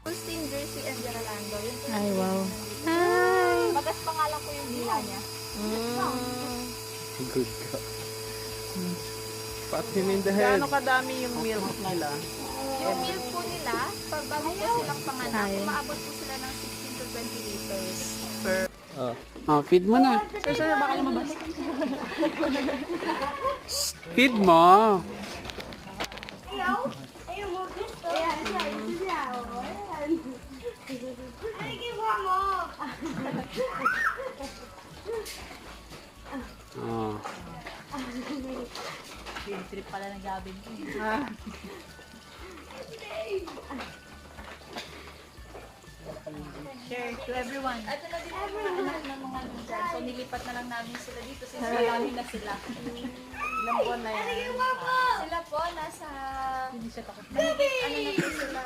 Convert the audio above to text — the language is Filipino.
Austin, Jersey, and Geralando. Yun po. Ay, wow. Magas pangalan ko yung dila niya. Good ka. Pat him in the head. Gaano kadami yung milk nila? Yung milk po nila, pag bago po silang panganak, umaabot po sila ng 16 to 20 liters. Oh. Oh, feed mo na. Sir, baka lumabas. Feed mo. Oh. Trip pala ng gabin ko. Share to everyone. Ito na din po mga anak ng mga leader. So nilipat na lang namin sila dito since marami na sila. Ilang buwan na yan? Sila po nasa ano na po sila,